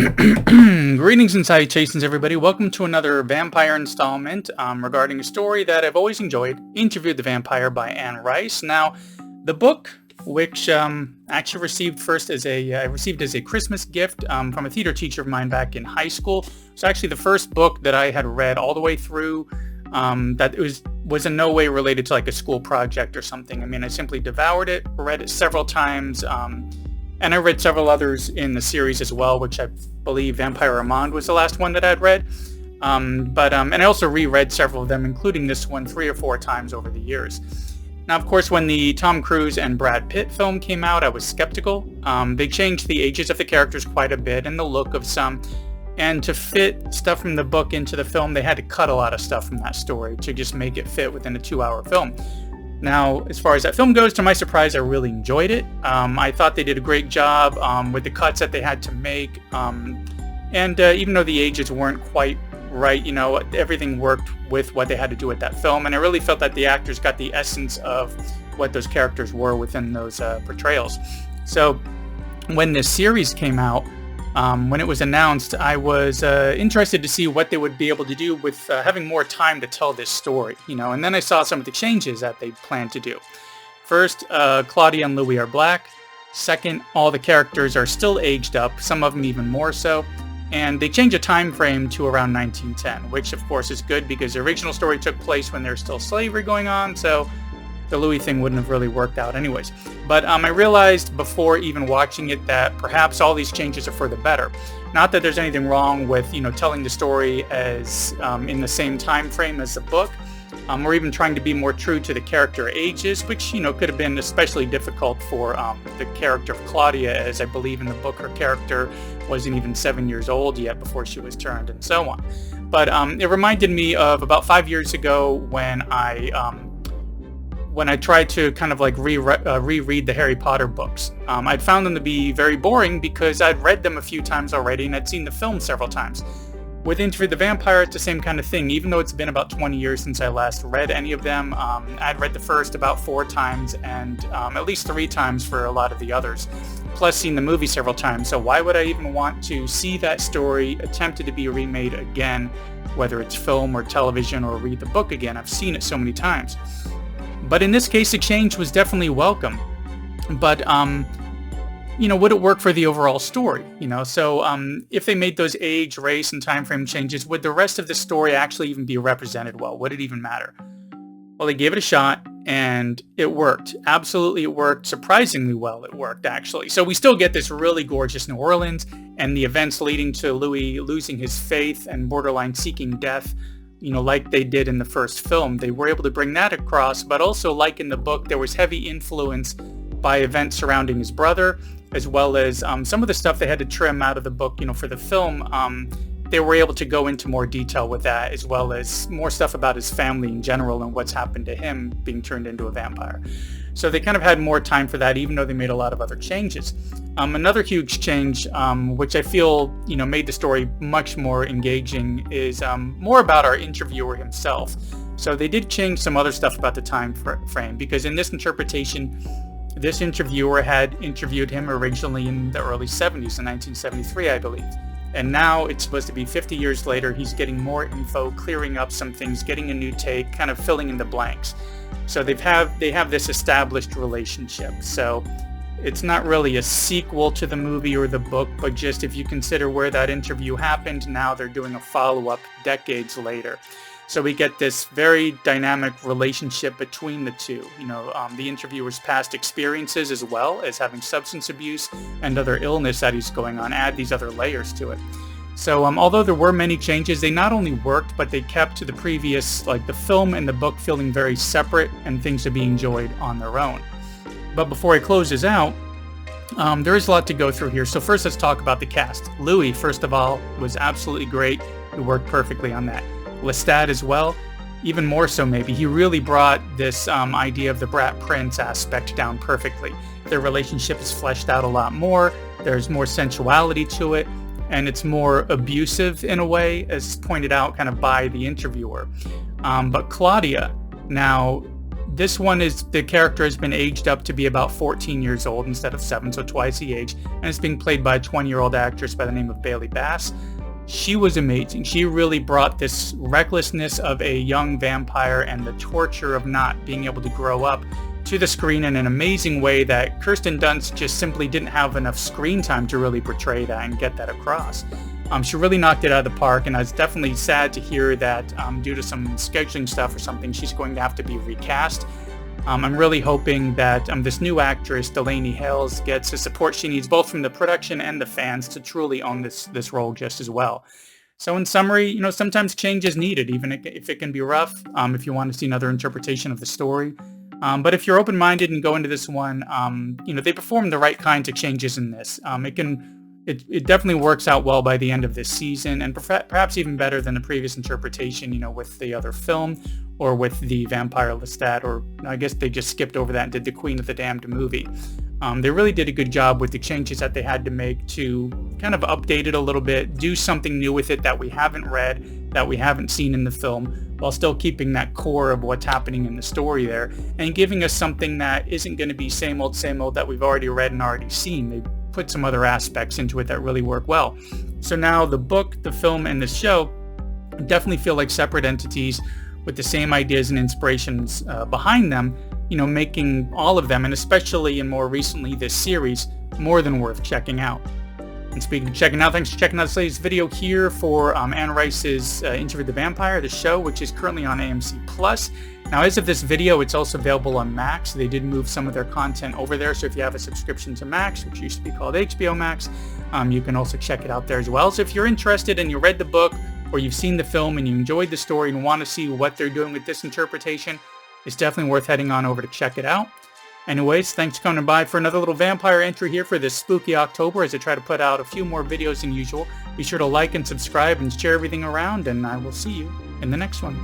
Greetings and salutations, everybody. Welcome to another vampire installment regarding a story that I've always enjoyed, Interviewed the Vampire by Anne Rice. Now, the book, which actually I received as a Christmas gift from a theater teacher of mine back in high school. It's actually the first book that I had read all the way through that was in no way related to like a school project or something. I mean, I simply devoured it, read it several times, and I read several others in the series as well, which I believe Vampire Armand was the last one that I'd read. And I also reread several of them, including this one 3 or 4 times over the years. Now, of course, when the Tom Cruise and Brad Pitt film came out, I was skeptical. They changed the ages of the characters quite a bit and the look of some. And to fit stuff from the book into the film, they had to cut a lot of stuff from that story to just make it fit within a 2-hour film. Now, as far as that film goes, to my surprise, I really enjoyed it. I thought they did a great job with the cuts that they had to make. And even though the ages weren't quite right, everything worked with what they had to do with that film. And I really felt that the actors got the essence of what those characters were within those portrayals. So when this series came out, when it was announced, I was interested to see what they would be able to do with having more time to tell this story, and then I saw some of the changes that they planned to do. First, Claudia and Louis are black. Second, all the characters are still aged up, some of them even more so, and they change a time frame to around 1910, which of course is good because the original story took place when there's still slavery going on, so the Louis thing wouldn't have really worked out anyways. But I realized before even watching it that perhaps all these changes are for the better. Not that there's anything wrong with, telling the story as in the same time frame as the book, or even trying to be more true to the character ages, which, could have been especially difficult for the character of Claudia, as I believe in the book her character wasn't even 7 years old yet before she was turned and so on. But it reminded me of about 5 years ago when I tried to kind of like reread the Harry Potter books. I'd found them to be very boring because I'd read them a few times already and I'd seen the film several times. With Interview the Vampire, it's the same kind of thing. Even though it's been about 20 years since I last read any of them, I'd read the first about 4 times and at least 3 times for a lot of the others, plus seen the movie several times. So why would I even want to see that story attempted to be remade again, whether it's film or television, or read the book again? I've seen it so many times. But in this case, the change was definitely welcome. But, would it work for the overall story? So if they made those age, race, and time frame changes, would the rest of the story actually even be represented well? Would it even matter? Well, they gave it a shot, and it worked. Absolutely, it worked. Surprisingly well, it worked, actually. So we still get this really gorgeous New Orleans, and the events leading to Louis losing his faith and borderline seeking death, like they did in the first film. They were able to bring that across, but also like in the book, there was heavy influence by events surrounding his brother, as well as some of the stuff they had to trim out of the book, for the film. They were able to go into more detail with that, as well as more stuff about his family in general and what's happened to him being turned into a vampire. So they kind of had more time for that, even though they made a lot of other changes. Another huge change, which I feel, made the story much more engaging, is more about our interviewer himself. So they did change some other stuff about the time frame, because in this interpretation, this interviewer had interviewed him originally in the early 70s, in 1973, I believe. And now it's supposed to be 50 years later. He's getting more info, clearing up some things, getting a new take, kind of filling in the blanks. So they have this established relationship. So it's not really a sequel to the movie or the book, but just if you consider where that interview happened, now they're doing a follow-up decades later. So we get this very dynamic relationship between the two. The interviewer's past experiences, as well as having substance abuse and other illness that he's going on, add these other layers to it. So although there were many changes, they not only worked, but they kept to the previous, like the film and the book, feeling very separate and things to be enjoyed on their own. But before I close this out, there is a lot to go through here. So first, let's talk about the cast. Louis, first of all, was absolutely great. He worked perfectly on that. Lestat as well, even more so maybe. He really brought this idea of the brat prince aspect down perfectly. Their relationship is fleshed out a lot more. There's more sensuality to it, and it's more abusive in a way, as pointed out kind of by the interviewer. But Claudia, now, This one is, the character has been aged up to be about 14 years old instead of 7, so twice the age, and it's being played by a 20-year-old actress by the name of Bailey Bass. She was amazing. She really brought this recklessness of a young vampire and the torture of not being able to grow up to the screen in an amazing way that Kirsten Dunst just simply didn't have enough screen time to really portray that and get that across. She really knocked it out of the park, and I was definitely sad to hear that due to some scheduling stuff or something, she's going to have to be recast. I'm really hoping that this new actress, Delaney Hales, gets the support she needs both from the production and the fans to truly own this role just as well. So in summary, sometimes change is needed, even if it can be rough, if you want to see another interpretation of the story. But if you're open-minded and go into this one, they perform the right kinds of changes in this. It definitely works out well by the end of this season, and perhaps even better than the previous interpretation, with the other film or with the Vampire Lestat, or I guess they just skipped over that and did the Queen of the Damned movie. They really did a good job with the changes that they had to make to kind of update it a little bit, do something new with it that we haven't read, that we haven't seen in the film, while still keeping that core of what's happening in the story there, and giving us something that isn't going to be same old that we've already read and already seen. They put some other aspects into it that really work well. So now the book, the film, and the show definitely feel like separate entities with the same ideas and inspirations behind them, making all of them, and especially and more recently this series, more than worth checking out. And speaking of checking out, thanks for checking out this latest video here for Anne Rice's Interview with the Vampire, the show, which is currently on AMC+. Now, as of this video, it's also available on Max. They did move some of their content over there, so if you have a subscription to Max, which used to be called HBO Max, you can also check it out there as well. So if you're interested and you read the book, or you've seen the film and you enjoyed the story and want to see what they're doing with this interpretation, it's definitely worth heading on over to check it out. Anyways, thanks for coming by for another little vampire entry here for this spooky October as I try to put out a few more videos than usual. Be sure to like and subscribe and share everything around, and I will see you in the next one.